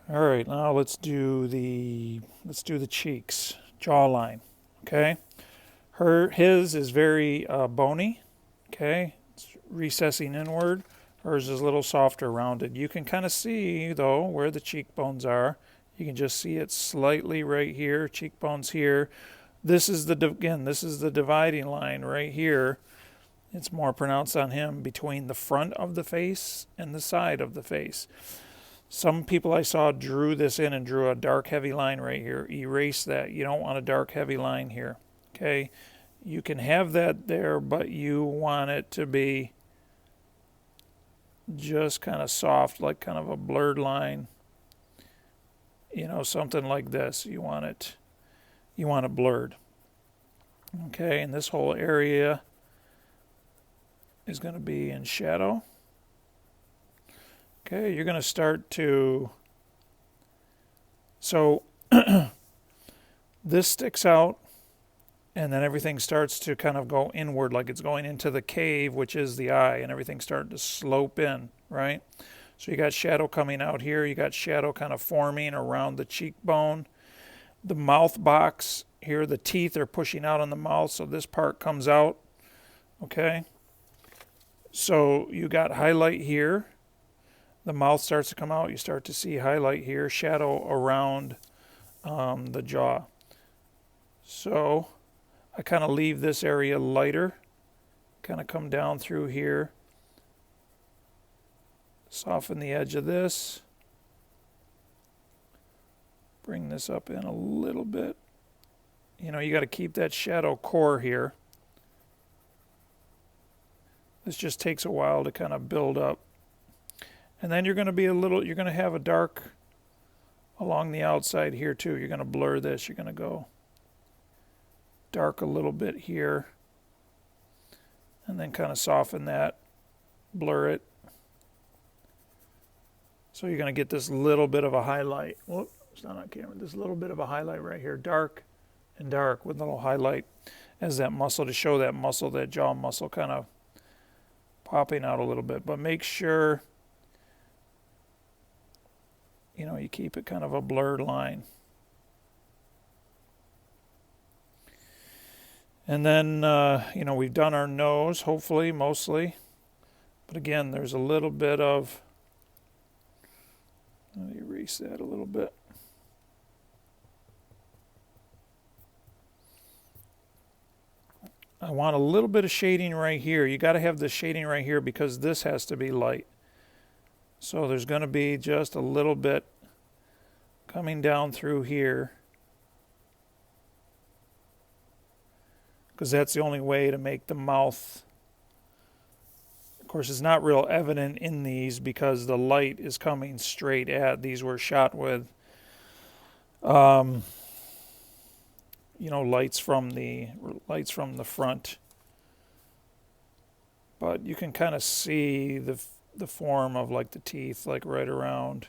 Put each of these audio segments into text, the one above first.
All right, now let's do the cheeks, jawline. Okay, his is very bony. Okay, it's recessing inward. Hers is a little softer, rounded. You can kind of see though where the cheekbones are. You can just see it slightly right here, cheekbones here. This is this is the dividing line right here. It's more pronounced on him between the front of the face and the side of the face. Some people I saw drew this in and drew a dark heavy line right here. Erase that. You don't want a dark heavy line here. Okay? You can have that there, but you want it to be just kind of soft, like kind of a blurred line. You know, something like this. You want it blurred. Okay, and this whole area is going to be in shadow. Okay, you're going to start to, so this sticks out, and then everything starts to kind of go inward, like it's going into the cave, which is the eye, and everything starting to slope in, right? So you got shadow coming out here, you got shadow kind of forming around the cheekbone. The mouth box here, the teeth are pushing out on the mouth, so this part comes out, okay? So you got highlight here. The mouth starts to come out. You start to see highlight here, shadow around the jaw. So I kind of leave this area lighter, kind of come down through here, soften the edge of this, bring this up in a little bit. You know, you got to keep that shadow core here. This just takes a while to kind of build up. And then you're going to have a dark along the outside here too. You're going to blur this. You're going to go dark a little bit here. And then kind of soften that, blur it. So you're going to get this little bit of a highlight. Whoop, it's not on camera. This little bit of a highlight right here, dark and dark with a little highlight as that muscle to show that muscle, that jaw muscle kind of popping out a little bit. But make sure, you know, you keep it kind of a blurred line. And then, you know, we've done our nose, hopefully, mostly. But again, there's a little bit of, let me erase that a little bit. I want a little bit of shading right here. You got to have the shading right here because this has to be light. So there's going to be just a little bit coming down through here, because that's the only way to make the mouth. Of course, it's not real evident in these because the light is coming straight at. These were shot with, you know, lights from the front, but you can kind of see the form of like the teeth, like right around,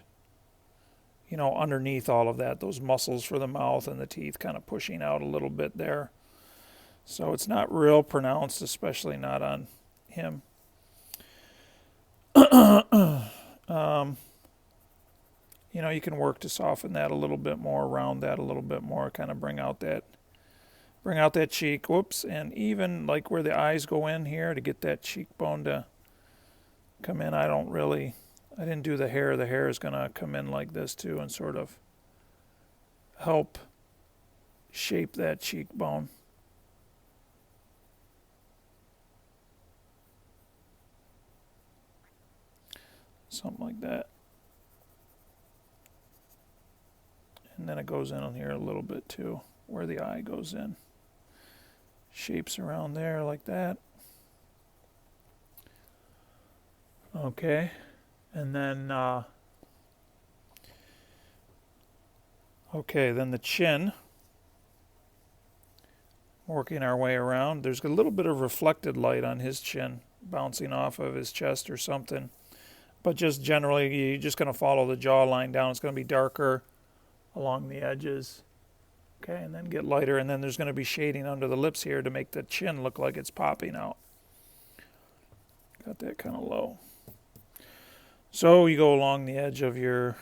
you know, underneath all of that, those muscles for the mouth and the teeth kind of pushing out a little bit there. So it's not real pronounced, especially not on him. You know, you can work to soften that a little bit more, round that a little bit more, kind of bring out that cheek. Whoops. And even like where the eyes go in here to get that cheekbone to come in. I didn't do the hair. The hair is going to come in like this too and sort of help shape that cheekbone. Something like that. And then it goes in on here a little bit too, where the eye goes in. Shapes around there like that. Okay. And then, then the chin. Working our way around. There's a little bit of reflected light on his chin, bouncing off of his chest or something. But just generally, you're just going to follow the jawline down. It's going to be darker along the edges. Okay, and then get lighter. And then there's going to be shading under the lips here to make the chin look like it's popping out. Got that kind of low. So you go along the edge of your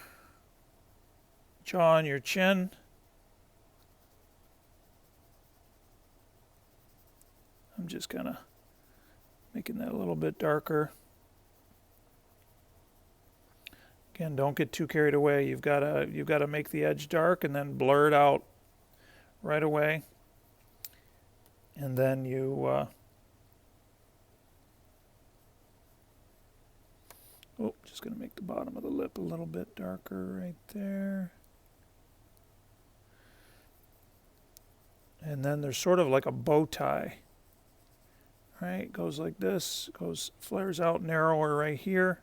jaw and your chin. I'm just kind of making that a little bit darker. Again, don't get too carried away. You've got to make the edge dark and then blur it out right away. And then you just going to make the bottom of the lip a little bit darker right there. And then there's sort of like a bow tie. Right? Goes like this, flares out narrower right here.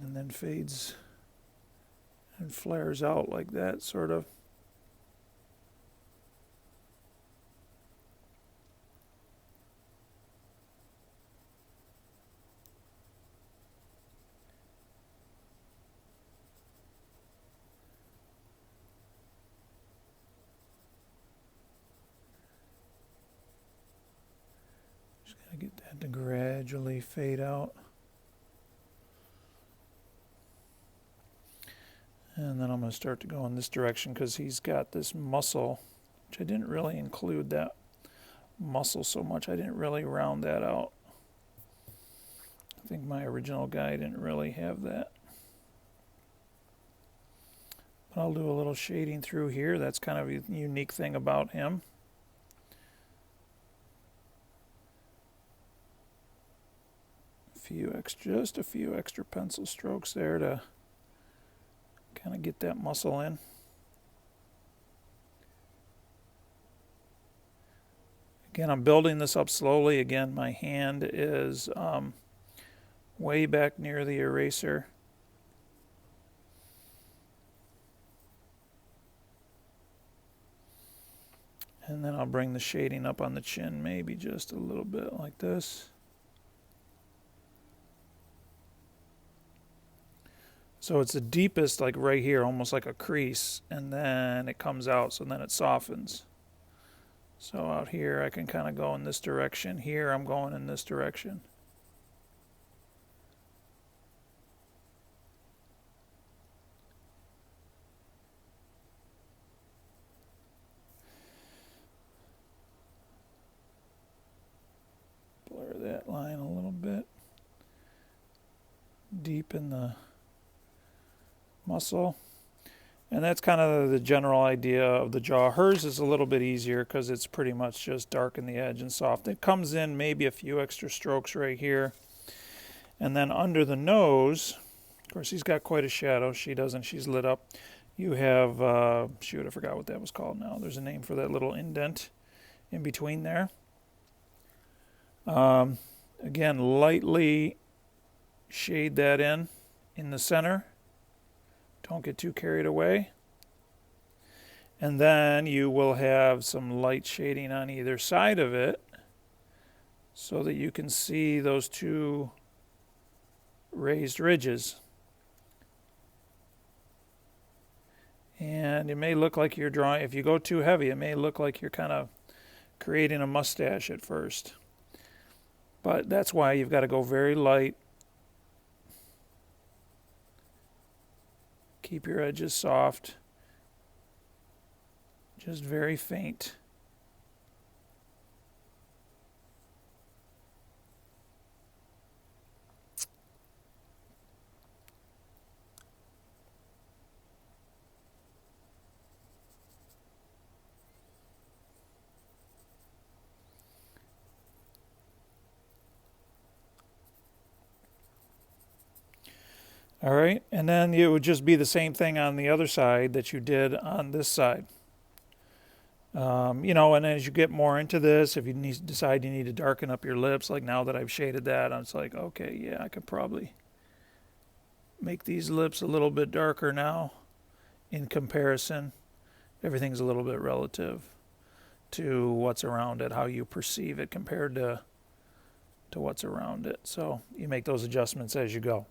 And then fades and flares out like that, sort of. Just gotta get that to gradually fade out. And then I'm going to start to go in this direction because he's got this muscle, which I didn't really include that muscle so much. I didn't really round that out. I think my original guy didn't really have that. But I'll do a little shading through here. That's kind of a unique thing about him. Just a few extra pencil strokes there to kind of get that muscle in. Again, I'm building this up slowly. Again, my hand is way back near the eraser. And then I'll bring the shading up on the chin, maybe just a little bit like this. So it's the deepest, like right here, almost like a crease, and then it comes out, so then it softens. So out here I can kind of go in this direction. Here I'm going in this direction. Blur that line a little bit. Deepen the muscle. And that's kind of the general idea of the jaw. Hers is a little bit easier because it's pretty much just darken the edge and soft. It comes in maybe a few extra strokes right here. And then under the nose, of course he's got quite a shadow. She doesn't. She's lit up. You have, shoot, I forgot what that was called now. There's a name for that little indent in between there. Again, lightly shade that in the center. Don't get too carried away. And then you will have some light shading on either side of it so that you can see those two raised ridges. And it may look like you're drawing, if you go too heavy, it may look like you're kind of creating a mustache at first. But that's why you've got to go very light. Keep your edges soft, just very faint. All right, and then it would just be the same thing on the other side that you did on this side. You know, and as you get more into this, if you decide you need to darken up your lips, like now that I've shaded that, I'm just like, okay, yeah, I could probably make these lips a little bit darker now in comparison. Everything's a little bit relative to what's around it, how you perceive it compared to what's around it. So you make those adjustments as you go.